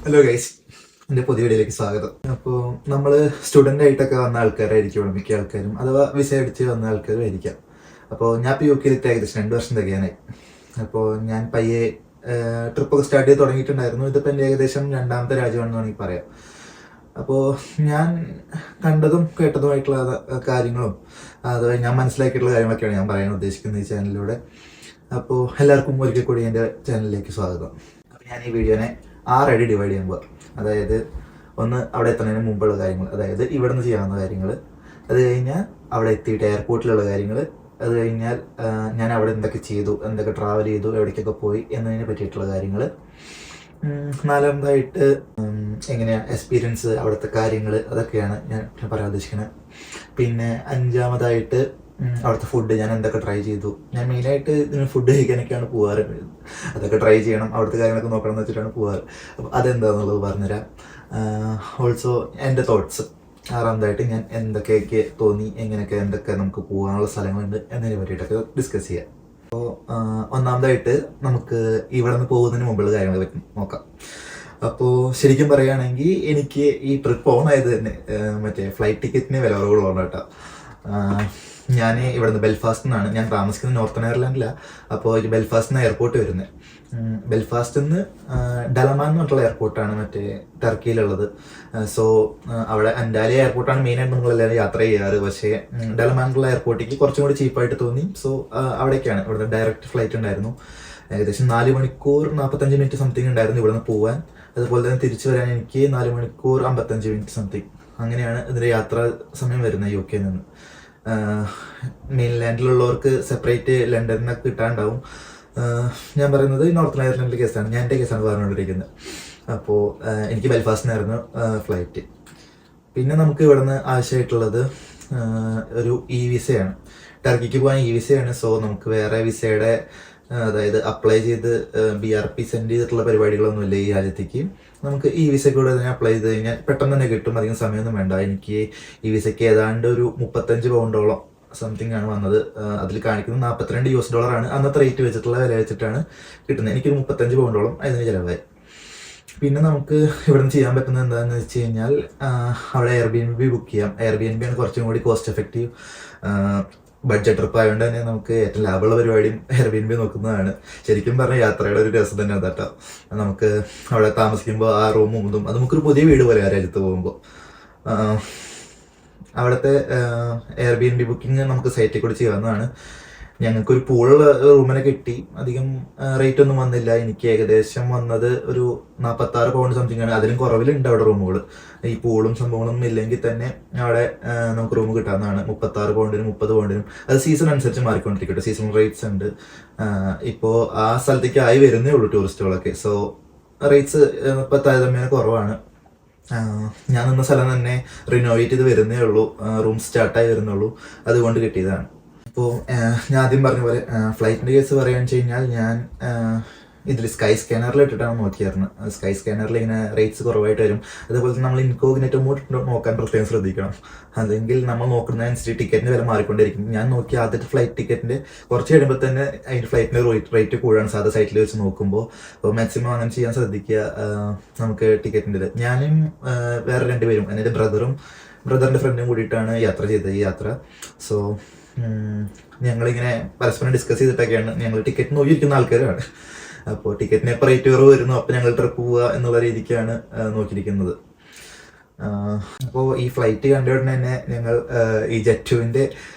Hello guys, എൻ്റെ പുതിയ വീഡിയോയിലേക്ക് സ്വാഗതം. അപ്പോൾ നമ്മൾ സ്റ്റുഡൻ്റ് ആയിട്ടൊക്കെ വന്ന ആൾക്കാരായിരിക്കും മിക്ക ആൾക്കാരും, അഥവാ വിസ അടിച്ച് വന്ന ആൾക്കാരും ആയിരിക്കാം. അപ്പോൾ ഞാൻ ഇപ്പോൾ യു കെയിലെത്തി ഏകദേശം 2 വർഷം തികയാനായി. അപ്പോൾ ഞാൻ പയ്യെ ട്രിപ്പൊക്കെ സ്റ്റാർട്ട് ചെയ്ത് തുടങ്ങിയിട്ടുണ്ടായിരുന്നു. ഇതിപ്പോൾ എൻ്റെ ഏകദേശം 2ാമത്തെ രാജ്യമാണെന്ന് വേണമെങ്കിൽ പറയാം. അപ്പോൾ ഞാൻ കണ്ടതും കേട്ടതുമായിട്ടുള്ള കാര്യങ്ങളും അതുവരെ ഞാൻ മനസ്സിലാക്കിയിട്ടുള്ള കാര്യങ്ങളൊക്കെയാണ് ഞാൻ പറയാൻ ഉദ്ദേശിക്കുന്നത് ഈ ചാനലിലൂടെ. അപ്പോൾ എല്ലാവർക്കും ഒരിക്കൽ കൂടി എൻ്റെ ചാനലിലേക്ക് സ്വാഗതം. അപ്പോൾ ഞാൻ ഈ വീഡിയോനെ 6 ഡിവൈഡ് ചെയ്യാൻ പോകുക. അതായത് ഒന്ന് അവിടെ എത്തുന്നതിന് മുമ്പുള്ള കാര്യങ്ങൾ, അതായത് ഇവിടെ നിന്ന് ചെയ്യാവുന്ന കാര്യങ്ങൾ, അത് കഴിഞ്ഞാൽ അവിടെ എത്തിയിട്ട് എയർപോർട്ടിലുള്ള കാര്യങ്ങൾ, അത് കഴിഞ്ഞാൽ ഞാൻ അവിടെ എന്തൊക്കെ ചെയ്തു, എന്തൊക്കെ ട്രാവൽ ചെയ്തു, എവിടേക്കൊക്കെ പോയി എന്നതിനെ പറ്റിയിട്ടുള്ള കാര്യങ്ങൾ, 4ാമതായിട്ട് എങ്ങനെയാണ് എക്സ്പീരിയൻസ്, അവിടുത്തെ കാര്യങ്ങൾ, അതൊക്കെയാണ് ഞാൻ പറയാൻ ഉദ്ദേശിക്കുന്നത്. പിന്നെ 5ാമതായിട്ട് അവിടുത്തെ ഫുഡ്, ഞാൻ എന്തൊക്കെ ട്രൈ ചെയ്തു. ഞാൻ മെയിനായിട്ട് ഇതിന് ഫുഡ് കഴിക്കാനൊക്കെയാണ് പോകാറ്. അതൊക്കെ ട്രൈ ചെയ്യണം, അവിടുത്തെ കാര്യങ്ങളൊക്കെ നോക്കണം എന്ന് വെച്ചിട്ടാണ് പോകാറ്. അപ്പോൾ അതെന്താണെന്നുള്ളത് പറഞ്ഞുതരാം. ഓൾസോ എൻ്റെ തോട്ട്സ്. 6ാമതായിട്ട് ഞാൻ എന്തൊക്കെയൊക്കെ തോന്നി, എന്തൊക്കെ നമുക്ക് പോകാനുള്ള സ്ഥലങ്ങളുണ്ട് എന്നതിനെ പറ്റിയിട്ടൊക്കെ ഡിസ്കസ് ചെയ്യാം. അപ്പോൾ 1ാമതായിട്ട് നമുക്ക് ഇവിടെ നിന്ന് പോകുന്നതിന് മുമ്പുള്ള കാര്യങ്ങളെ പറ്റി നോക്കാം. അപ്പോൾ ശരിക്കും പറയുകയാണെങ്കിൽ എനിക്ക് ഈ ട്രിപ്പ് ഓണായത് തന്നെ മറ്റേ ഫ്ലൈറ്റ് ടിക്കറ്റിന് വില കുറവുള്ളതാണ് കേട്ടോ. ഞാൻ ഇവിടെ നിന്ന് ബെൽഫാസ്റ്റിൽ നിന്നാണ്, ഞാൻ താമസിക്കുന്നത് നോർത്തേൺ അയർലൻഡിലാണ്. അപ്പോൾ ഈ ബെൽഫാസ്റ്റിൽ നിന്ന് എയർപോർട്ട് വരുന്നത്. ബെൽഫാസ്റ്റിൽ നിന്ന് ഡലമാൻ എന്ന് പറഞ്ഞിട്ടുള്ള എയർപോർട്ടാണ് മറ്റേ ടർക്കിയിലുള്ളത്. സോ അവിടെ അന്റാലിയ എയർപോർട്ടാണ് മെയിനായിട്ട് നമ്മളെല്ലാവരും യാത്ര ചെയ്യാറ്. പക്ഷേ ഡലമാനുള്ള എയർപോർട്ടിലേക്ക് കുറച്ചും കൂടി ചീപ്പായിട്ട് തോന്നി. സോ അവിടേക്കാണ്. ഇവിടുന്ന് ഡയറക്റ്റ് ഫ്ലൈറ്റ് ഉണ്ടായിരുന്നു. ഏകദേശം 4 മണിക്കൂർ 45 മിനിറ്റ് സംതിങ് ഉണ്ടായിരുന്നു ഇവിടുന്ന് പോകാൻ. അതുപോലെ തന്നെ തിരിച്ചു വരാൻ എനിക്ക് 4 മണിക്കൂർ 55 മിനിറ്റ് സംതിങ്. അങ്ങനെയാണ് ഇതിൻ്റെ യാത്രാ സമയം വരുന്നത് യു കെയിൽ നിന്ന്. മെയിൻലാൻഡിലുള്ളവർക്ക് സെപ്പറേറ്റ് ലണ്ടനിനൊക്കെ കിട്ടാണ്ടാവും. ഞാൻ പറയുന്നത് നോർത്തേൺ അയർലൻഡിലെ കേസാണ്, ഞാൻ എൻ്റെ കേസാണ് പറഞ്ഞുകൊണ്ടിരിക്കുന്നത്. അപ്പോൾ എനിക്ക് ബെൽഫാസ്റ്റിനായിരുന്നു ഫ്ലൈറ്റ്. പിന്നെ നമുക്ക് ഇവിടുന്ന് ആവശ്യമായിട്ടുള്ളത് ഒരു വിസയാണ്. ടർക്കിക്ക് പോകാൻ വിസയാണ്. സോ നമുക്ക് വേറെ വിസയുടെ അതായത് അപ്ലൈ ചെയ്ത് BRP സെൻഡ് ചെയ്തിട്ടുള്ള പരിപാടികളൊന്നുമില്ല ഈ രാജ്യത്തേക്ക്. നമുക്ക് വിസ കൂടെ തന്നെ അപ്ലൈ ചെയ്ത് കഴിഞ്ഞാൽ പെട്ടെന്ന് തന്നെ കിട്ടും, അധികം സമയമൊന്നും വേണ്ട. എനിക്ക് വിസയ്ക്ക് ഏതാണ്ട് ഒരു 35 പൗണ്ടോളം സംതിങ് ആണ് വന്നത്. അതിൽ കാണിക്കുന്നത് $42 ആണ്. അന്നത്തെ റേറ്റ് വെച്ചിട്ടുള്ള വില വെച്ചിട്ടാണ് കിട്ടുന്നത്. എനിക്കൊരു 35 പൗണ്ടോളം അതിന് ചിലവായി. പിന്നെ നമുക്ക് ഇവിടെ നിന്ന് ചെയ്യാൻ പറ്റുന്നത് എന്താണെന്ന് വെച്ച് കഴിഞ്ഞാൽ അവിടെ Airbnb ബുക്ക് ചെയ്യാം. Airbnb ആണ് കുറച്ചും കൂടി കോസ്റ്റ് എഫക്റ്റീവ്. ബഡ്ജറ്റ് ട്രിപ്പ് ആയതുകൊണ്ട് തന്നെ നമുക്ക് ഏറ്റവും ലാഭമുള്ള പരിപാടിയും Airbnb നോക്കുന്നതാണ്. ശരിക്കും പറഞ്ഞാൽ യാത്രയുടെ ഒരു രസം തന്നെ അതാട്ടോ. നമുക്ക് അവിടെ താമസിക്കുമ്പോൾ ആ റൂമും ഇതും അത് നമുക്കൊരു പുതിയ വീട് പോലെ ആ രാജ്യത്ത് പോകുമ്പോൾ. അവിടുത്തെ Airbnb ബുക്കിംഗ് നമുക്ക് സൈറ്റിൽ കൂടി ചെയ്യാവുന്നതാണ്. ഞങ്ങൾക്കൊരു പൂളുള്ള റൂമിനെ കിട്ടി. അധികം റേറ്റ് ഒന്നും വന്നില്ല. എനിക്ക് ഏകദേശം വന്നത് ഒരു 46 പൗണ്ട് സംതിങ് ആണ്. അതിലും കുറവിലുണ്ട് അവിടെ റൂമുകൾ. ഈ പൂളും സംഭവങ്ങളൊന്നും ഇല്ലെങ്കിൽ തന്നെ അവിടെ നമുക്ക് റൂം കിട്ടാവുന്നതാണ്. 36 പൗണ്ടിനും 30 പൗണ്ടിനും. അത് സീസൺ അനുസരിച്ച് മാറിക്കൊണ്ടിരിക്കട്ടെ. സീസൺ റേറ്റ്സ് ഉണ്ട്. ഇപ്പോൾ ആ സ്ഥലത്തേക്ക് ആയി വരുന്നേ ഉള്ളൂ ടൂറിസ്റ്റുകളൊക്കെ. സോ റേറ്റ്സ് ഇപ്പോൾ താരതമ്യേന കുറവാണ്. ഞാൻ നിന്ന സ്ഥലം തന്നെ റിനോവേറ്റ് ചെയ്ത് വരുന്നേ ഉള്ളൂ. റൂം സ്റ്റാർട്ടായി വരുന്നുള്ളൂ. അതുകൊണ്ട് കിട്ടിയതാണ്. ഇപ്പോൾ ഞാൻ ആദ്യം പറഞ്ഞ പോലെ ഫ്ലൈറ്റിൻ്റെ കേസ് പറയുകയാണെന്ന് വെച്ച് കഴിഞ്ഞാൽ ഞാൻ ഇതിൽ സ്കൈ സ്കാനറിൽ ഇട്ടിട്ടാണ് നോക്കിയായിരുന്നു. സ്കൈ സ്കാനറിൽ ഇങ്ങനെ റേറ്റ്സ് കുറവായിട്ട് വരും. അതുപോലെ തന്നെ നമ്മൾ ഇൻകോഗ്നിറ്റോ മോഡ് നോക്കാൻ പ്രത്യേകം ശ്രദ്ധിക്കണം. അല്ലെങ്കിൽ നമ്മൾ നോക്കുന്നതനുസരിച്ച് ടിക്കറ്റിൻ്റെ വില മാറിക്കൊണ്ടിരിക്കും. ഞാൻ നോക്കിയ ആദ്യത്തെ ഫ്ലൈറ്റ് ടിക്കറ്റിൻ്റെ കുറച്ച് കഴിയുമ്പോൾ തന്നെ അതിൻ്റെ ഫ്ലൈറ്റിൻ്റെ റേറ്റ് കൂടാണ് സാധാ സൈറ്റിൽ വെച്ച് നോക്കുമ്പോൾ. അപ്പോൾ മാക്സിമം അങ്ങനെ ചെയ്യാൻ ശ്രദ്ധിക്കുക. നമുക്ക് ടിക്കറ്റിൻ്റെ ഞാനും വേറെ 2 പേരും, എൻ്റെ ബ്രദറിൻ്റെ ഫ്രണ്ടും കൂടിയിട്ടാണ് യാത്ര ചെയ്തത് ഈ യാത്ര. സോ ഞങ്ങളിങ്ങനെ പരസ്പരം ഡിസ്കസ് ചെയ്തിട്ടൊക്കെയാണ്. ഞങ്ങൾ ടിക്കറ്റ് നോക്കിയിരിക്കുന്ന ആൾക്കാരാണ്. അപ്പോൾ ടിക്കറ്റിന് എപ്പോൾ റേറ്റ് കുറവ് വരുന്നു അപ്പോൾ ഞങ്ങൾ ട്രിപ്പ് പോവുക എന്നുള്ള രീതിക്കാണ് നോക്കിയിരിക്കുന്നത്. അപ്പോൾ ഈ ഫ്ലൈറ്റ് കണ്ട ഉടനെ തന്നെ ഞങ്ങൾ ഈ ജെറ്റുവിൻ്റെ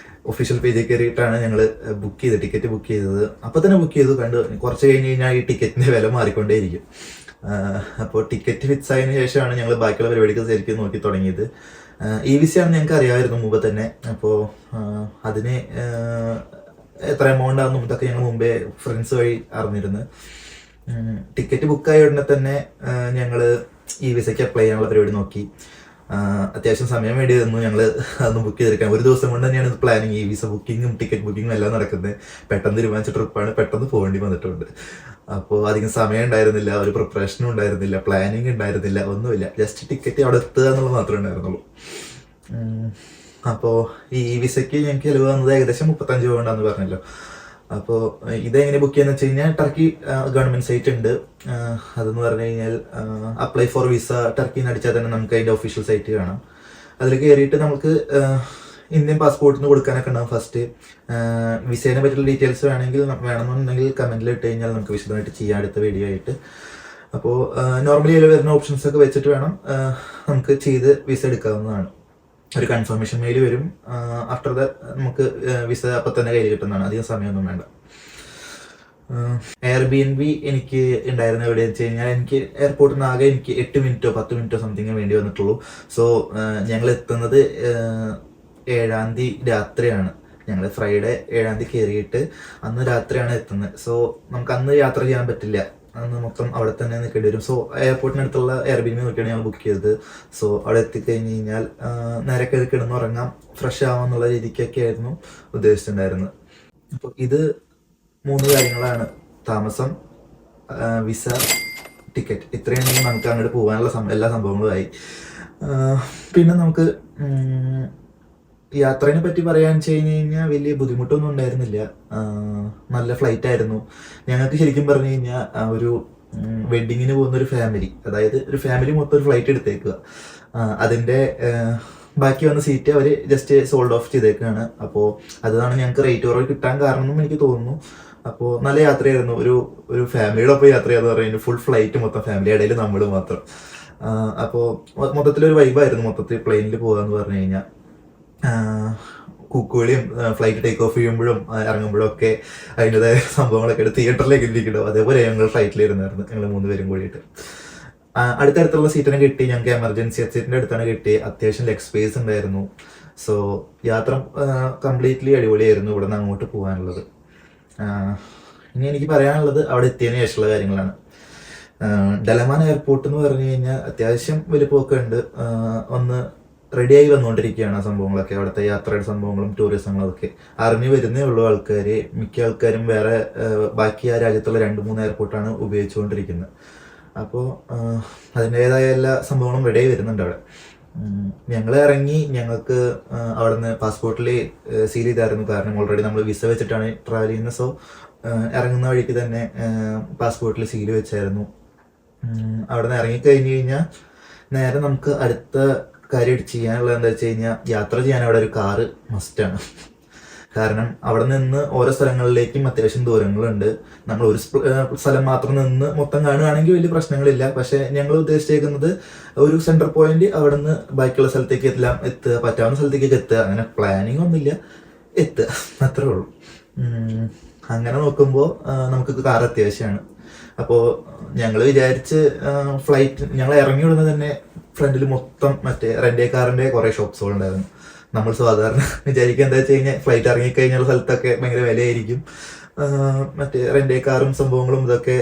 ഒഫീഷ്യൽ പേജിൽ കയറിയിട്ടാണ് ഞങ്ങൾ ടിക്കറ്റ് ബുക്ക് ചെയ്തത്. അപ്പോൾ തന്നെ ബുക്ക് ചെയ്തു. കുറച്ച് കഴിഞ്ഞ് കഴിഞ്ഞാൽ ഈ ടിക്കറ്റിൻ്റെ വില മാറിക്കൊണ്ടേയിരിക്കും. അപ്പോൾ ടിക്കറ്റ് ഫിക്സ് ആയതിനു ശേഷമാണ് ഞങ്ങൾ ബാക്കിയുള്ള പരിപാടിക്ക് ശരിക്കും നോക്കി തുടങ്ങിയത്. വിസയാണ് ഞങ്ങൾക്ക് അറിയാമായിരുന്നു മുമ്പ് തന്നെ. അപ്പോൾ അതിന് എത്ര എമൗണ്ട് ആണെന്നും ഇതൊക്കെ ഞങ്ങൾ മുമ്പേ ഫ്രണ്ട്സ് വഴി അറിഞ്ഞിരുന്നു. ടിക്കറ്റ് ബുക്കായ ഉടനെ തന്നെ ഞങ്ങൾ വിസയ്ക്ക് അപ്ലൈ ചെയ്യാനുള്ള പരിപാടി നോക്കി. അത്യാവശ്യം സമയം വേണ്ടി വന്നു ഞങ്ങൾ അതൊന്ന് ബുക്ക് ചെയ്തെടുക്കാൻ. ഒരു ദിവസം കൊണ്ട് തന്നെയാണ് പ്ലാനിങ്. വിസ ബുക്കിങ്ങും ടിക്കറ്റ് ബുക്കിങ്ങും എല്ലാം നടക്കുന്നത്. പെട്ടെന്ന് തീരുമാനിച്ച ട്രിപ്പാണ്. പെട്ടെന്ന് പോകേണ്ടി വന്നിട്ടുണ്ട്. അപ്പോൾ അധികം സമയം ഉണ്ടായിരുന്നില്ല, ഒരു പ്രിപ്പറേഷനും ഉണ്ടായിരുന്നില്ല, പ്ലാനിങ് ഉണ്ടായിരുന്നില്ല, ഒന്നുമില്ല. ജസ്റ്റ് ടിക്കറ്റ് അവിടെ എത്തുക എന്നുള്ളത് മാത്രമേ ഉണ്ടായിരുന്നുള്ളൂ. അപ്പോൾ വിസയ്ക്ക് ഞങ്ങൾക്ക് ചിലവ് വന്നത് ഏകദേശം 35 പൗണ്ടാന്ന് പറഞ്ഞല്ലോ. അപ്പോൾ ഇതെങ്ങനെ ബുക്ക് ചെയ്യാന്ന് വെച്ച് കഴിഞ്ഞാൽ ടർക്കി ഗവൺമെന്റ് സൈറ്റ് ഉണ്ട്. അതെന്ന് പറഞ്ഞു കഴിഞ്ഞാൽ അപ്ലൈ ഫോർ വിസ ടർക്കി എന്ന് അടിച്ചാൽ തന്നെ നമുക്ക് അതിന്റെ ഒഫീഷ്യൽ സൈറ്റ് കാണാം. അതിൽ കയറിയിട്ട് നമുക്ക് ഇന്ത്യൻ പാസ്പോർട്ടിന് കൊടുക്കാനൊക്കെ ഉണ്ടാവും. ഫസ്റ്റ് വിസേനെ പറ്റിയുള്ള ഡീറ്റെയിൽസ് വേണമെന്നുണ്ടെങ്കിൽ കമന്റിൽ ഇട്ട് കഴിഞ്ഞാൽ നമുക്ക് വിശദമായിട്ട് ചെയ്യാം അടുത്ത വീഡിയോ ആയിട്ട്. അപ്പോൾ നോർമലി അതിൽ വരുന്ന ഓപ്ഷൻസ് ഒക്കെ വെച്ചിട്ട് വേണം നമുക്ക് ചെയ്ത് വിസ എടുക്കാവുന്നതാണ്. ഒരു കൺഫർമേഷൻ മെയിൽ വരും. ആഫ്റ്റർ ദ നമുക്ക് വിസ അപ്പം തന്നെ കയ്യിൽ കിട്ടുന്നതാണ്, അധികം സമയമൊന്നും വേണ്ട. Airbnb എനിക്ക് ഉണ്ടായിരുന്ന എവിടെയെന്ന് വെച്ച് കഴിഞ്ഞാൽ എനിക്ക് എയർപോർട്ടിൽ നിന്ന് ആകെ എനിക്ക് 8 മിനിറ്റോ 10 മിനിറ്റോ സംതിങ് വേണ്ടി വന്നിട്ടുള്ളൂ. സോ ഞങ്ങൾ എത്തുന്നത് 7-ാം തീയതി രാത്രിയാണ്. ഞങ്ങൾ ഫ്രൈഡേ 7-ാം തീയതി കയറിയിട്ട് അന്ന് രാത്രിയാണ് എത്തുന്നത്. സോ നമുക്ക് അന്ന് യാത്ര ചെയ്യാൻ പറ്റില്ല, അന്ന് മൊത്തം അവിടെ തന്നെ നിൽക്കേണ്ടി വരും. സോ എയർപോർട്ടിനടുത്തുള്ള Airbnb നോക്കിയാണ് ഞങ്ങൾ ബുക്ക് ചെയ്തത്. സോ അവിടെ എത്തിക്കഴിഞ്ഞ് കഴിഞ്ഞാൽ നേരെ കയറി കിടന്നുറങ്ങാം, ഫ്രഷ് ആവാന്നുള്ള രീതിക്കൊക്കെ ആയിരുന്നു ഉദ്ദേശിച്ചിട്ടുണ്ടായിരുന്നത്. അപ്പോൾ ഇത് 3 കാര്യങ്ങളാണ്: താമസം, വിസ, ടിക്കറ്റ്. ഇത്രയാണെങ്കിൽ നമുക്ക് അങ്ങോട്ട് പോകാനുള്ള എല്ലാ സംഭവങ്ങളുമായി. പിന്നെ നമുക്ക് യാത്രയെ പറ്റി പറയാൻ വെച്ച് കഴിഞ്ഞ് കഴിഞ്ഞാൽ വലിയ ബുദ്ധിമുട്ടൊന്നും ഉണ്ടായിരുന്നില്ല. നല്ല ഫ്ലൈറ്റ് ആയിരുന്നു. ഞങ്ങൾക്ക് ശരിക്കും പറഞ്ഞു കഴിഞ്ഞാൽ ഒരു വെഡിങ്ങിന് പോകുന്ന ഒരു ഫാമിലി, അതായത് ഒരു ഫാമിലി മൊത്തം ഒരു ഫ്ലൈറ്റ് എടുത്തേക്കുക, അതിൻ്റെ ബാക്കി വന്ന സീറ്റ് അവർ ജസ്റ്റ് സോൾഡ് ഓഫ് ചെയ്തേക്കാണ്. അപ്പോൾ അതാണ് ഞങ്ങൾക്ക് റേറ്റ് കുറവ് കിട്ടാൻ കാരണം എന്നും എനിക്ക് തോന്നുന്നു. അപ്പോൾ നല്ല യാത്രയായിരുന്നു. ഒരു ഫാമിലിയുടെ ഒപ്പം യാത്ര ചെയ്യാന്ന് പറയുന്നത് ഫുൾ ഫ്ലൈറ്റ് മൊത്തം ഫാമിലി, ഇടയിൽ നമ്മൾ മാത്രം. അപ്പോൾ മൊത്തത്തിലൊരു വൈബായിരുന്നു മൊത്തത്തിൽ പ്ലെയിനിൽ പോകാന്ന് പറഞ്ഞു കഴിഞ്ഞാൽ. കുക്കുകളിയും ഫ്ലൈറ്റ് ടേക്ക് ഓഫ് ചെയ്യുമ്പോഴും ഇറങ്ങുമ്പോഴും ഒക്കെ അതിൻ്റെതായ സംഭവങ്ങളൊക്കെ എടുത്ത് തിയേറ്ററിലേക്ക് ഇരിക്കണ്ടോ അതേപോലെ ഞങ്ങൾ ഫ്ലൈറ്റിലിരുന്നായിരുന്നു, ഞങ്ങൾ 3 പേരും കൂടിയിട്ട്. അടുത്തടുത്തുള്ള സീറ്റിനെ കിട്ടി. ഞങ്ങൾക്ക് എമർജൻസി സീറ്റിൻ്റെ അടുത്താണ് കിട്ടി. അത്യാവശ്യം ലെഗ് സ്പേസ് ഉണ്ടായിരുന്നു. സോ യാത്ര കംപ്ലീറ്റ്ലി അടിപൊളിയായിരുന്നു ഇവിടെ നിന്ന് അങ്ങോട്ട് പോകാനുള്ളത്. ഇനി എനിക്ക് പറയാനുള്ളത് അവിടെ എത്തിയതിന് ശേഷമുള്ള കാര്യങ്ങളാണ്. ഡലമാൻ എയർപോർട്ട് എന്ന് പറഞ്ഞു കഴിഞ്ഞാൽ അത്യാവശ്യം വലിപ്പമൊക്കെ ഉണ്ട്. ഒന്ന് റെഡിയായി വന്നുകൊണ്ടിരിക്കുകയാണ് ആ സംഭവങ്ങളൊക്കെ, അവിടുത്തെ യാത്രയുടെ സംഭവങ്ങളും ടൂറിസങ്ങളും ഒക്കെ അറിഞ്ഞു വരുന്നേ ഉള്ളൂ ആൾക്കാർ. മിക്ക ആൾക്കാരും വേറെ ബാക്കി ആ രാജ്യത്തുള്ള 2-3 എയർപോർട്ടാണ് ഉപയോഗിച്ചുകൊണ്ടിരിക്കുന്നത്. അപ്പോൾ അതിൻ്റെതായ എല്ലാ സംഭവങ്ങളും റെഡിയായി വരുന്നുണ്ട് അവിടെ. ഞങ്ങൾ ഇറങ്ങി, ഞങ്ങൾക്ക് അവിടെ നിന്ന് പാസ്പോർട്ടിൽ സീൽ ചെയ്തായിരുന്നു. കാരണം ഓൾറെഡി നമ്മൾ വിസ വെച്ചിട്ടാണ് ട്രാവൽ ചെയ്യുന്നത്. സോ ഇറങ്ങുന്ന വഴിക്ക് തന്നെ പാസ്പോർട്ടിൽ സീൽ വെച്ചായിരുന്നു. അവിടെ നിന്ന് ഇറങ്ങിക്കഴിഞ്ഞ് കഴിഞ്ഞാൽ നേരെ നമുക്ക് അടുത്ത കാര്യം ചെയ്യാനുള്ളത് എന്താ വെച്ച് കഴിഞ്ഞാൽ യാത്ര ചെയ്യാൻ അവിടെ ഒരു കാറ് മസ്റ്റാണ്. കാരണം അവിടെ നിന്ന് ഓരോ സ്ഥലങ്ങളിലേക്കും അത്യാവശ്യം ദൂരങ്ങളുണ്ട്. നമ്മൾ ഒരു സ്ഥലം മാത്രം നിന്ന് മൊത്തം കാണുകയാണെങ്കിൽ വലിയ പ്രശ്നങ്ങളില്ല. പക്ഷെ ഞങ്ങൾ ഉദ്ദേശിച്ചേക്കുന്നത് ഒരു സെൻട്രൽ പോയിന്റ്, അവിടെ നിന്ന് ബാക്കിയുള്ള സ്ഥലത്തേക്ക് എല്ലാം എത്തുക, പറ്റാവുന്ന സ്ഥലത്തേക്കൊക്കെ എത്തുക. അങ്ങനെ പ്ലാനിങ് ഒന്നുമില്ല, എത്തുക, അത്രേ ഉള്ളൂ. അങ്ങനെ നോക്കുമ്പോൾ നമുക്ക് കാർ അത്യാവശ്യമാണ്. അപ്പോൾ ഞങ്ങൾ വിചാരിച്ച് ഫ്ലൈറ്റ് ഞങ്ങൾ ഇറങ്ങി വിടുന്നത് തന്നെ ഫ്രണ്ടിൽ മൊത്തം മറ്റേ റെന്റേ കാറിന്റെ കുറെ ഷോപ്സുകൾ ഉണ്ടായിരുന്നു. നമ്മൾ സാധാരണ വിചാരിക്കുക എന്താ വെച്ച് കഴിഞ്ഞാൽ ഫ്ലൈറ്റ് ഇറങ്ങിക്കഴിഞ്ഞുള്ള സ്ഥലത്തൊക്കെ ഭയങ്കര വിലയായിരിക്കും. മറ്റേ റെന്റേ കാറും സംഭവങ്ങളും ഇതൊക്കെ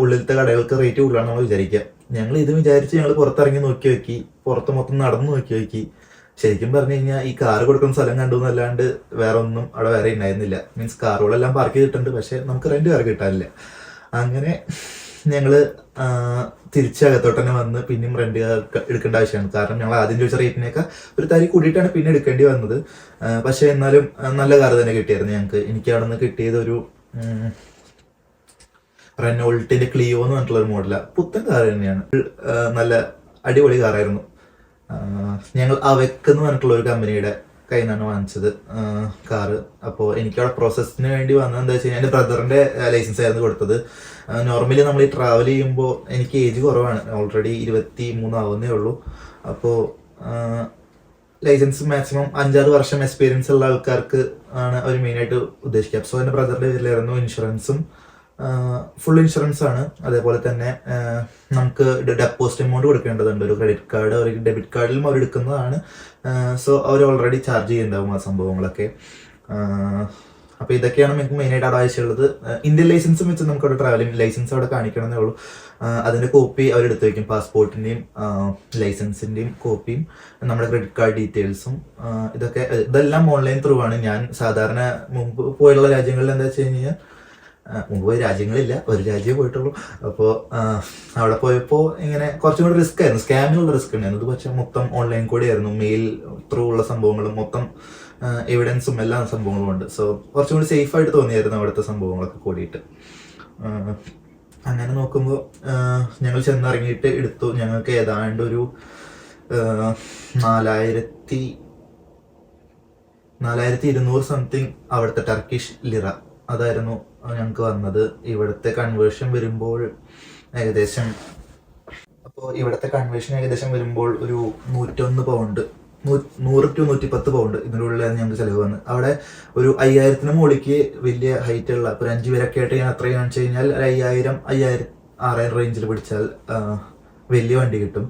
ഉള്ളിലത്തെ കടകൾക്ക് റേറ്റ് കൂടുതലാണ് നമ്മൾ വിചാരിക്കുക. ഞങ്ങൾ ഇത് വിചാരിച്ച് ഞങ്ങൾ പുറത്തിറങ്ങി നോക്കി, പുറത്ത് മൊത്തം നടന്നു നോക്കി. ശരിക്കും പറഞ്ഞു കഴിഞ്ഞാൽ ഈ കാറ് കൊടുക്കുന്ന സ്ഥലം കണ്ടു എന്നല്ലാണ്ട് വേറെ ഒന്നും അവിടെ വേറെ ഉണ്ടായിരുന്നില്ല. മീൻസ് കാറുകളെല്ലാം പാർക്ക് ചെയ്തിട്ടുണ്ട്, പക്ഷെ നമുക്ക് റെന്റ് കാർ കിട്ടാനില്ല. അങ്ങനെ ഞങ്ങൾ തിരിച്ചകത്തോട്ട് തന്നെ വന്ന് പിന്നെയും റെന്റ് എടുക്കേണ്ട ആവശ്യമാണ്. കാരണം ഞങ്ങൾ ആദ്യം ചോദിച്ച റേറ്റിനേക്കാൾ ഒരു തരി കൂടിയിട്ടാണ് പിന്നെ എടുക്കേണ്ടി വന്നത്. പക്ഷെ എന്നാലും നല്ല കാർ തന്നെ കിട്ടിയായിരുന്നു ഞങ്ങൾക്ക്. എനിക്ക് അവിടെ നിന്ന് കിട്ടിയത് ഒരു റെനോൾട്ടിന്റെ ക്ലിയോ എന്ന് പറഞ്ഞിട്ടുള്ള ഒരു മോഡലാണ്. പുത്തൻ കാർ തന്നെയാണ്, നല്ല അടിപൊളി കാറായിരുന്നു. ഞങ്ങൾ അവെക്ക് എന്ന് പറഞ്ഞിട്ടുള്ള ഒരു കമ്പനിയുടെ കയ്യിൽ നിന്നാണ് വാങ്ങിച്ചത് കാറ്. അപ്പോൾ എനിക്കവിടെ പ്രോസസ്സിന് വേണ്ടി വന്നത് എന്താ വെച്ച് കഴിഞ്ഞാൽ എൻ്റെ ബ്രദറിൻ്റെ ലൈസൻസ് ആയിരുന്നു കൊടുത്തത്. നോർമലി നമ്മൾ ഈ ട്രാവൽ ചെയ്യുമ്പോൾ എനിക്ക് ഏജ് കുറവാണ്, ഓൾറെഡി 23 ആവുന്നേ ഉള്ളൂ. അപ്പോൾ ലൈസൻസ് മാക്സിമം 5-6 വർഷം എക്സ്പീരിയൻസ് ഉള്ള ആൾക്കാർക്ക് ആണ് അവർ മെയിനായിട്ട് ഉദ്ദേശിക്കുക. സോ എൻ്റെ ബ്രദറിൻ്റെ പേരിലായിരുന്നു ഇൻഷുറൻസും, ഫുൾ ഇൻഷുറൻസ് ആണ്. അതേപോലെ തന്നെ നമുക്ക് ഡെപ്പോസിറ്റ് എമൗണ്ട് കൊടുക്കേണ്ടതുണ്ട്. ഒരു ക്രെഡിറ്റ് കാർഡ്, ഒരു ഡെബിറ്റ് കാർഡിലും അവർ എടുക്കുന്നതാണ്. സോ അവർ ഓൾറെഡി ചാർജ് ചെയ്യുന്നുണ്ടാവും ആ സംഭവങ്ങളൊക്കെ. അപ്പോൾ ഇതൊക്കെയാണ് നമുക്ക് മെയിനായിട്ട് അവിടെ ആവശ്യമുള്ളത്. ഇന്ത്യൻ ലൈസൻസും വെച്ച് നമുക്ക് അവിടെ ട്രാവലിംഗ് ലൈസൻസ് അവിടെ കാണിക്കണമെന്നേ ഉള്ളൂ. അതിൻ്റെ കോപ്പി അവരെടുത്ത് വയ്ക്കും. പാസ്പോർട്ടിൻ്റെയും ലൈസൻസിൻ്റെയും കോപ്പിയും നമ്മുടെ ക്രെഡിറ്റ് കാർഡ് ഡീറ്റെയിൽസും ഇതെല്ലാം ഓൺലൈൻ ത്രൂ ആണ്. ഞാൻ സാധാരണ മുമ്പ് പോയുള്ള രാജ്യങ്ങളിൽ എന്താ വെച്ച് കഴിഞ്ഞാൽ മുമ്പ് പോയ രാജ്യങ്ങളില്ല, ഒരു രാജ്യമേ പോയിട്ടുള്ളൂ. അപ്പോൾ അവിടെ പോയപ്പോൾ ഇങ്ങനെ കുറച്ചും കൂടി റിസ്ക് ആയിരുന്നു, സ്കാമിനുള്ള റിസ്ക് ഉണ്ടായിരുന്നു. ഇത് പക്ഷേ മൊത്തം ഓൺലൈൻ കൂടി ആയിരുന്നു, മെയിൽ ത്രൂ ഉള്ള സംഭവങ്ങളും മൊത്തം എവിഡൻസും എല്ലാ സംഭവങ്ങളും ഉണ്ട്. സോ കുറച്ചും കൂടി സേഫായിട്ട് തോന്നിയായിരുന്നു അവിടുത്തെ സംഭവങ്ങളൊക്കെ കൂടിയിട്ട്. അങ്ങനെ നോക്കുമ്പോൾ ഞങ്ങൾ ചെന്നിറങ്ങിയിട്ട് എടുത്തു. ഞങ്ങൾക്ക് ഏതാണ്ട് ഒരു 4200 സംതിങ് അവിടുത്തെ ടർക്കിഷ് ലിറ അതായിരുന്നു ഞങ്ങൾക്ക് വന്നത്. ഇവിടുത്തെ കൺവേർഷൻ വരുമ്പോൾ ഏകദേശം ഒരു 101 പൗണ്ട്, 100 to 110 പൗണ്ട് ഇതിനുള്ളിലാണ് ഞങ്ങൾക്ക് ചിലവ് വന്നത്. അവിടെ ഒരു 5000 മുകളിലേക്ക് വലിയ ഹൈറ്റ് ഉള്ള ഒരു 5 പേരൊക്കെ ആയിട്ട് ഞാൻ അത്രയും കാണിച്ചു കഴിഞ്ഞാൽ 6000 റേഞ്ചിൽ പിടിച്ചാൽ വലിയ വണ്ടി കിട്ടും.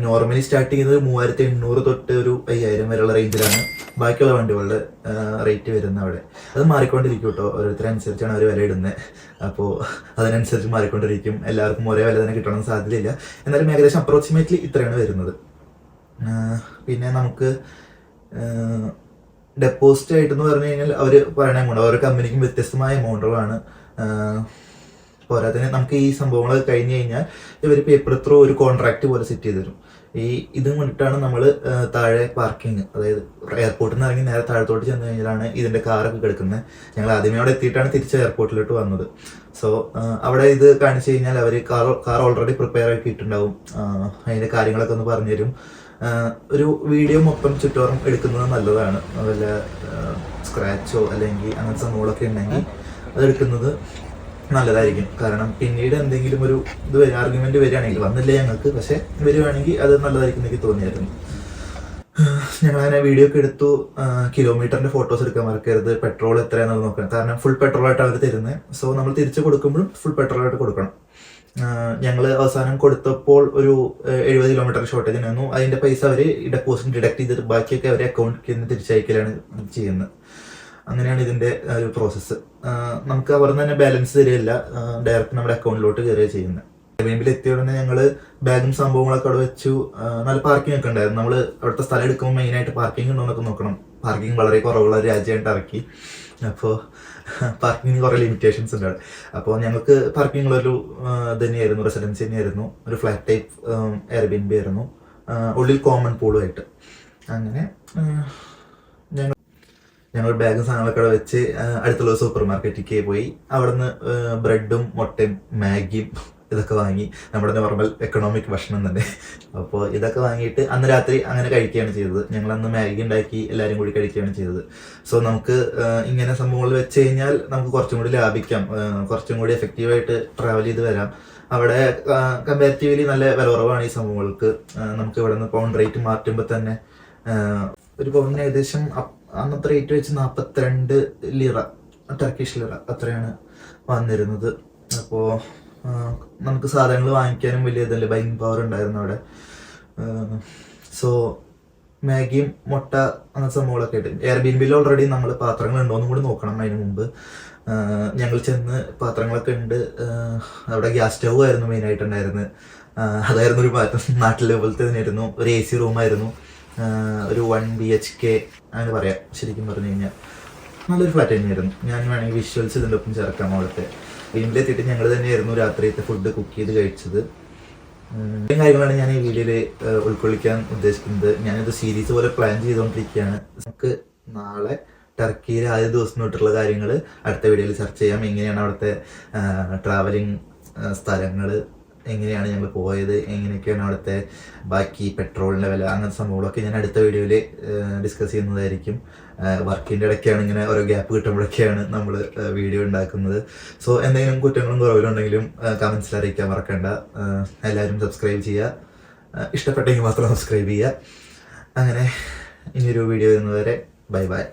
നോർമലി സ്റ്റാർട്ട് ചെയ്യുന്നത് 3800 തൊട്ട് ഒരു 5000 വരെയുള്ള റേഞ്ചിലാണ് ബാക്കിയുള്ള വണ്ടികളുടെ റേറ്റ് വരുന്നത്. അവിടെ അത് മാറിക്കൊണ്ടിരിക്കും കേട്ടോ, ഓരോരുത്തരനുസരിച്ചാണ് അവർ വില ഇടുന്നത്. അപ്പോൾ അതിനനുസരിച്ച് മാറിക്കൊണ്ടിരിക്കും. എല്ലാവർക്കും ഒരേ വില തന്നെ കിട്ടണമെന്ന് സാധ്യതയില്ല. എന്നാലും ഏകദേശം അപ്രോക്സിമേറ്റ്ലി ഇത്രയാണ് വരുന്നത്. പിന്നെ നമുക്ക് ഡെപ്പോസിറ്റ് ആയിട്ടെന്ന് പറഞ്ഞു കഴിഞ്ഞാൽ അവർ പറയണ എമൗണ്ട് ഓരോ കമ്പനിക്കും വ്യത്യസ്തമായ എമൗണ്ടുകളാണ്. പോരാത്തതിന് നമുക്ക് ഈ സംഭവങ്ങൾ കഴിഞ്ഞ് കഴിഞ്ഞാൽ ഇവർ പേപ്പർ ത്രൂ ഒരു കോൺട്രാക്ട് പോലെ സെറ്റ് ചെയ്ത് തരും. ഇതും കൊണ്ടിട്ടാണ് നമ്മൾ താഴെ പാർക്കിങ്, അതായത് എയർപോർട്ടിൽ നിന്ന് ഇറങ്ങി നേരെ താഴത്തോട്ട് ചെന്ന് കഴിഞ്ഞാലാണ് ഇതിൻ്റെ കാറൊക്കെ കിടക്കുന്നത്. ഞങ്ങൾ ആദ്യമേ അവിടെ എത്തിയിട്ടാണ് തിരിച്ച് എയർപോർട്ടിലോട്ട് വന്നത്. സോ അവിടെ ഇത് കാണിച്ചു കഴിഞ്ഞാൽ അവർ കാർ ഓൾറെഡി പ്രിപ്പയർ ആക്കിയിട്ടുണ്ടാവും, അതിൻ്റെ കാര്യങ്ങളൊക്കെ ഒന്ന് പറഞ്ഞുതരും. ഒരു വീഡിയോ മൊത്തം ചുറ്റോറും എടുക്കുന്നത് നല്ലതാണ്. വല്ല സ്ക്രാച്ചോ അല്ലെങ്കിൽ അങ്ങനത്തെ സംഭവങ്ങളൊക്കെ ഉണ്ടെങ്കിൽ അതെടുക്കുന്നത് നല്ലതായിരിക്കും. കാരണം പിന്നീട് എന്തെങ്കിലും ഒരു ആർഗ്യുമെന്റ് വരികയാണെങ്കിൽ, വന്നില്ലേ ഞങ്ങൾക്ക്, പക്ഷെ വരുവാണെങ്കിൽ അത് നല്ലതായിരിക്കും എനിക്ക് തോന്നിയായിരുന്നു. ഞങ്ങളങ്ങനെ വീഡിയോ ഒക്കെ എടുത്തു. കിലോമീറ്ററിന്റെ ഫോട്ടോസ് എടുക്കാൻ മറക്കരുത്. പെട്രോൾ എത്രയാണെന്ന് നോക്കണം, കാരണം ഫുൾ പെട്രോൾ ആയിട്ട് അവർ തരുന്നത്. സോ നമ്മൾ തിരിച്ച് കൊടുക്കുമ്പോഴും ഫുൾ പെട്രോൾ ആയിട്ട് കൊടുക്കണം. ഞങ്ങൾ അവസാനം കൊടുത്തപ്പോൾ ഒരു 70 കിലോമീറ്റർ ഷോർട്ടേജ് ആയിരുന്നു. അതിന്റെ പൈസ അവർ ഡെപ്പോസിറ്റ് ഡിഡക്ട് ചെയ്തിട്ട് ബാക്കിയൊക്കെ അവരെ അക്കൗണ്ടിൽ നിന്ന് തിരിച്ചയക്കലാണ് ചെയ്യുന്നത്. അങ്ങനെയാണ് ഇതിന്റെ ഒരു പ്രോസസ്സ്. നമുക്ക് അവിടെ നിന്ന് തന്നെ ബാലൻസ് തരികയില്ല, ഡയറക്റ്റ് നമ്മുടെ അക്കൗണ്ടിലോട്ട് കയറുക ചെയ്യുന്നത്. എയർബിഎൻബിയിൽ എത്തിയ ഉടനെ ഞങ്ങൾ ബാഗും സംഭവങ്ങളൊക്കെ അവിടെ വെച്ചു. നല്ല പാർക്കിംഗ് ഒക്കെ ഉണ്ടായിരുന്നു. നമ്മൾ അവിടുത്തെ സ്ഥലം എടുക്കുമ്പോൾ മെയിനായിട്ട് പാർക്കിംഗ് ഉണ്ടോ എന്നൊക്കെ നോക്കണം. പാർക്കിംഗ് വളരെ കുറവുള്ള ഒരു രാജ്യമായിട്ട് ഇറക്കി. അപ്പോൾ പാർക്കിങ്ങിന് കുറേ ലിമിറ്റേഷൻസ് ഉണ്ട്. അപ്പോൾ ഞങ്ങൾക്ക് പാർക്കിങ്ങുള്ളൊരു തന്നെയായിരുന്നു, റെസിഡൻസി തന്നെയായിരുന്നു. ഒരു ഫ്ലാറ്റ് ടൈപ്പ് എയർബിഎൻബി ആയിരുന്നു, ഉള്ളിൽ കോമൺ പൂളുമായിട്ട്. അങ്ങനെ ഞങ്ങൾ ബാഗും സാധനങ്ങളൊക്കെ അവിടെ വെച്ച് അടുത്തുള്ള സൂപ്പർ മാർക്കറ്റിലേക്ക് പോയി. അവിടെ നിന്ന് ബ്രെഡും മുട്ടയും മാഗിയും ഇതൊക്കെ വാങ്ങി, നമ്മുടെ നോർമൽ എക്കണോമിക് ഭക്ഷണം തന്നെ. അപ്പോൾ ഇതൊക്കെ വാങ്ങിയിട്ട് അന്ന് രാത്രി അങ്ങനെ കഴിക്കുകയാണ് ചെയ്തത്. ഞങ്ങൾ അന്ന് മാഗി ഉണ്ടാക്കി എല്ലാവരും കൂടി കഴിക്കുകയാണ് ചെയ്തത്. സോ നമുക്ക് ഇങ്ങനെ സംഭവങ്ങൾ വെച്ച് കഴിഞ്ഞാൽ നമുക്ക് കുറച്ചും കൂടി ലാഭിക്കാം, കുറച്ചും കൂടി എഫക്റ്റീവായിട്ട് ട്രാവൽ ചെയ്ത് വരാം. അവിടെ കമ്പാരിറ്റീവ്ലി നല്ല വില കുറവാണ് ഈ സംഭവങ്ങൾക്ക്. നമുക്ക് ഇവിടെ നിന്ന് പൗണ്ട് റേറ്റ് മാറ്റുമ്പോൾ തന്നെ ഒരു പൗണ്ടിന് ഏകദേശം അന്നത്തെ റേറ്റ് വെച്ച് 42 ലിറ, ടർക്കിഷ് ലിറ അത്രയാണ് വന്നിരുന്നത്. അപ്പോൾ നമുക്ക് സാധനങ്ങൾ വാങ്ങിക്കാനും വലിയ ഇതല്ലേ, ബൈങ് പവർ ഉണ്ടായിരുന്നു അവിടെ. സോ മാഗിയും മുട്ട അങ്ങനത്തെ സംഭവങ്ങളൊക്കെ ആയിട്ട് എയർബിഎൻബിയിൽ ഓൾറെഡി നമ്മൾ പാത്രങ്ങൾ ഉണ്ടോയെന്നും കൂടി നോക്കണം. അതിന് മുമ്പ് ഞങ്ങൾ ചെന്ന് പാത്രങ്ങളൊക്കെ ഉണ്ട്. അവിടെ ഗ്യാസ് സ്റ്റൗ ആയിരുന്നു മെയിനായിട്ടുണ്ടായിരുന്നത്. അതായിരുന്നു ഒരു മാറ്റം. നാട്ടിലെ പോലത്തെ തന്നെയായിരുന്നു. ഒരു AC റൂമായിരുന്നു, ഒരു 1 BHK അങ്ങനെ പറയാം. ശരിക്കും പറഞ്ഞു കഴിഞ്ഞാൽ നല്ലൊരു ഫ്ലാറ്റ് തന്നെയായിരുന്നു. ഞാൻ വേണമെങ്കിൽ വിഷ്വൽസ് ഇതിൻ്റെ ഒപ്പം ചേർക്കാം. അവിടുത്തെ വീട്ടിലെത്തിയിട്ട് ഞങ്ങൾ തന്നെയായിരുന്നു രാത്രിയത്തെ ഫുഡ് കുക്ക് ചെയ്ത് കഴിച്ചത്. ഇത്രയും കാര്യങ്ങളാണ് ഞാൻ ഈ വീഡിയോയിൽ ഉൾക്കൊള്ളിക്കാൻ ഉദ്ദേശിക്കുന്നത്. ഞാനിത് സീരീസ് പോലെ പ്ലാൻ ചെയ്തുകൊണ്ടിരിക്കുകയാണ്. നമുക്ക് നാളെ ടർക്കിയിലെ ആദ്യ ദിവസം തൊട്ടുള്ള കാര്യങ്ങൾ അടുത്ത വീഡിയോയിൽ ചർച്ച ചെയ്യാം. എങ്ങനെയാണ് അവിടുത്തെ ട്രാവലിംഗ് സ്ഥലങ്ങൾ, എങ്ങനെയാണ് ഞങ്ങൾ പോയത്, എങ്ങനെയൊക്കെയാണ് അവിടുത്തെ ബാക്കി പെട്രോളിൻ്റെ വില, അങ്ങനത്തെ സംഭവങ്ങളൊക്കെ ഞാൻ അടുത്ത വീഡിയോയിൽ ഡിസ്കസ് ചെയ്യുന്നതായിരിക്കും. വർക്കിൻ്റെ ഇടയ്ക്കാണ് ഇങ്ങനെ ഓരോ ഗ്യാപ്പ് കിട്ടുമ്പോഴൊക്കെയാണ് നമ്മൾ വീഡിയോ ഉണ്ടാക്കുന്നത്. സോ എന്തെങ്കിലും കുറ്റങ്ങളും കുറവിലുണ്ടെങ്കിലും കമൻസിൽ അറിയിക്കാൻ മറക്കണ്ട. എല്ലാവരും സബ്സ്ക്രൈബ് ചെയ്യുക, ഇഷ്ടപ്പെട്ടെങ്കിൽ മാത്രം സബ്സ്ക്രൈബ് ചെയ്യുക. അങ്ങനെ ഇനിയൊരു വീഡിയോ വരുന്നതുവരെ ബൈ ബൈ.